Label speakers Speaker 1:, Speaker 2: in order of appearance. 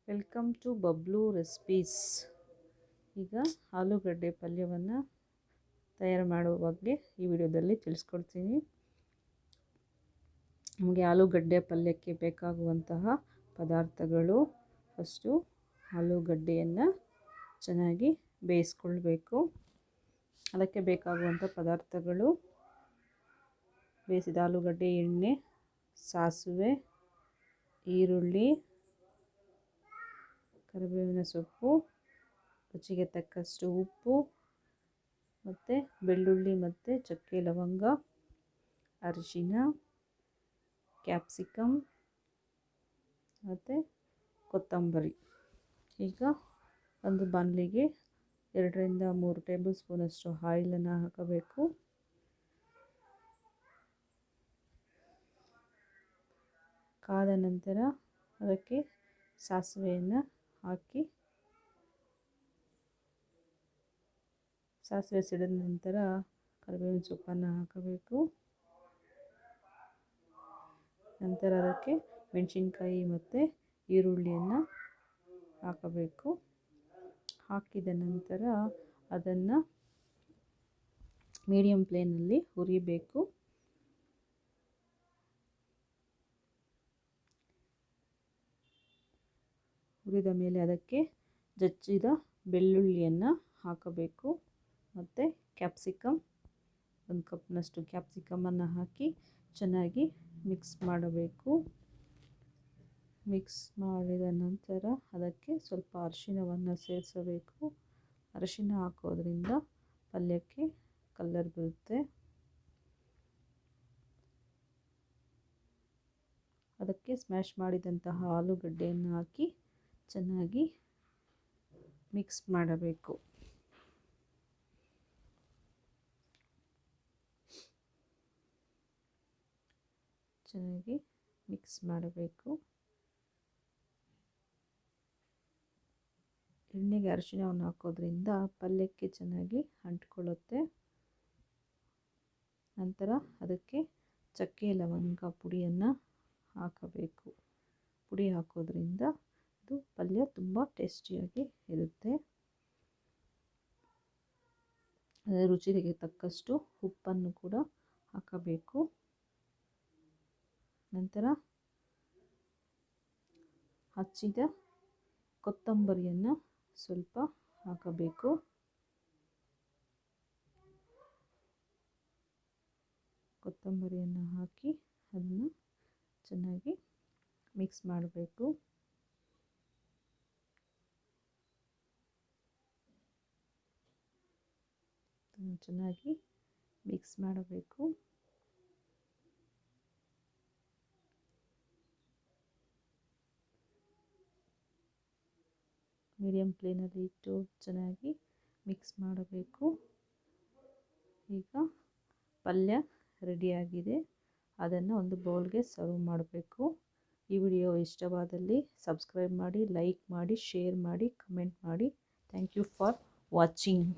Speaker 1: Welcome to Bablu recipes. ಈಗ ಆಲೂಗಡ್ಡೆ ಪಲ್ಯವನ್ನು ತಯಾರು ಮಾಡುವ ಬಗ್ಗೆ ಈ ವಿಡಿಯೋದಲ್ಲಿ ತಿಳಿಸ್ಕೊಡ್ತೀನಿ. ನಮಗೆ ಆಲೂಗಡ್ಡೆ ಪಲ್ಯಕ್ಕೆ ಬೇಕಾಗುವಂತಹ ಪದಾರ್ಥಗಳು: ಫಸ್ಟು ಆಲೂಗಡ್ಡೆಯನ್ನು ಚೆನ್ನಾಗಿ ಬೇಯಿಸ್ಕೊಳ್ಬೇಕು. ಅದಕ್ಕೆ ಬೇಕಾಗುವಂಥ ಪದಾರ್ಥಗಳು: ಬೇಯಿಸಿದ ಆಲೂಗಡ್ಡೆ, ಎಣ್ಣೆ, ಸಾಸಿವೆ, ಈರುಳ್ಳಿ, ಕರಿಬೇವಿನ ಸೊಪ್ಪು, ರುಚಿಗೆ ತಕ್ಕಷ್ಟು ಉಪ್ಪು, ಮತ್ತು ಬೆಳ್ಳುಳ್ಳಿ ಮತ್ತು ಚಕ್ಕೆ ಲವಂಗ, ಅರಿಶಿನ, ಕ್ಯಾಪ್ಸಿಕಮ್ ಮತ್ತು ಕೊತ್ತಂಬರಿ. ಈಗ ಒಂದು ಬಾಣಲಿಗೆ 2 ರಿಂದ 3 ಟೇಬಲ್ ಸ್ಪೂನಷ್ಟು ಆಯಿಲನ್ನು ಹಾಕಬೇಕು. ಕಾದ ನಂತರ ಅದಕ್ಕೆ ಸಾಸಿವೆಯನ್ನು ಹಾಕಿ, ಸಾಸಿವೆ ಸಿಡಿದ ನಂತರ ಕರಿಬೇವಿನ ಸೊಪ್ಪನ್ನು ಹಾಕಬೇಕು. ನಂತರ ಅದಕ್ಕೆ ಮೆಣಸಿನ್ಕಾಯಿ ಮತ್ತು ಈರುಳ್ಳಿಯನ್ನು ಹಾಕಬೇಕು. ಹಾಕಿದ ನಂತರ ಅದನ್ನು ಮೀಡಿಯಂ ಫ್ಲೇಮ್ನಲ್ಲಿ ಹುರಿಬೇಕು. ಹುರಿದ ಮೇಲೆ ಅದಕ್ಕೆ ಜಜ್ಜಿದ ಬೆಳ್ಳುಳ್ಳಿಯನ್ನು ಹಾಕಬೇಕು ಮತ್ತು ಕ್ಯಾಪ್ಸಿಕಮ್, 1 ಕಪ್ನಷ್ಟು ಕ್ಯಾಪ್ಸಿಕಮನ್ನು ಹಾಕಿ ಚೆನ್ನಾಗಿ ಮಿಕ್ಸ್ ಮಾಡಬೇಕು. ಮಿಕ್ಸ್ ಮಾಡಿದ ನಂತರ ಅದಕ್ಕೆ ಸ್ವಲ್ಪ ಅರಿಶಿನವನ್ನು ಸೇರಿಸಬೇಕು. ಅರಿಶಿನ ಹಾಕೋದ್ರಿಂದ ಪಲ್ಯಕ್ಕೆ ಕಲರ್ ಬರುತ್ತೆ. ಅದಕ್ಕೆ ಸ್ಮ್ಯಾಶ್ ಮಾಡಿದಂತಹ ಆಲೂಗಡ್ಡೆಯನ್ನು ಹಾಕಿ ಚೆನ್ನಾಗಿ ಮಿಕ್ಸ್ ಮಾಡಬೇಕು. ಚೆನ್ನಾಗಿ ಮಿಕ್ಸ್ ಮಾಡಬೇಕು. ಎಣ್ಣೆಗೆ ಅರಿಶಿನವನ್ನು ಹಾಕೋದ್ರಿಂದ ಪಲ್ಯಕ್ಕೆ ಚೆನ್ನಾಗಿ ಅಂಟ್ಕೊಳ್ಳುತ್ತೆ. ನಂತರ ಅದಕ್ಕೆ ಚಕ್ಕೆ ಲವಂಗ ಪುಡಿಯನ್ನು ಹಾಕಬೇಕು. ಪುಡಿ ಹಾಕೋದ್ರಿಂದ ಇದು ಪಲ್ಯ ತುಂಬ ಟೇಸ್ಟಿಯಾಗಿ ಇರುತ್ತೆ. ಅದರ ರುಚಿಗೆ ತಕ್ಕಷ್ಟು ಉಪ್ಪನ್ನು ಕೂಡ ಹಾಕಬೇಕು. ನಂತರ ಹಚ್ಚಿದ ಕೊತ್ತಂಬರಿಯನ್ನು ಸ್ವಲ್ಪ ಹಾಕಬೇಕು. ಕೊತ್ತಂಬರಿಯನ್ನು ಹಾಕಿ ಅದನ್ನು ಚೆನ್ನಾಗಿ ಮಿಕ್ಸ್ ಮಾಡಬೇಕು. ಚೆನ್ನಾಗಿ ಮಿಕ್ಸ್ ಮಾಡಬೇಕು. ಮೀಡಿಯಂ ಫ್ಲೇಮಲ್ಲಿ ಇಟ್ಟು ಚೆನ್ನಾಗಿ ಮಿಕ್ಸ್ ಮಾಡಬೇಕು. ಈಗ ಪಲ್ಯ ರೆಡಿಯಾಗಿದೆ. ಅದನ್ನು ಒಂದು ಬೌಲ್ಗೆ ಸರ್ವ್ ಮಾಡಬೇಕು. ಈ ವಿಡಿಯೋ ಇಷ್ಟವಾದಲ್ಲಿ ಸಬ್ಸ್ಕ್ರೈಬ್ ಮಾಡಿ, ಲೈಕ್ ಮಾಡಿ, ಶೇರ್ ಮಾಡಿ, ಕಮೆಂಟ್ ಮಾಡಿ. Thank you for watching.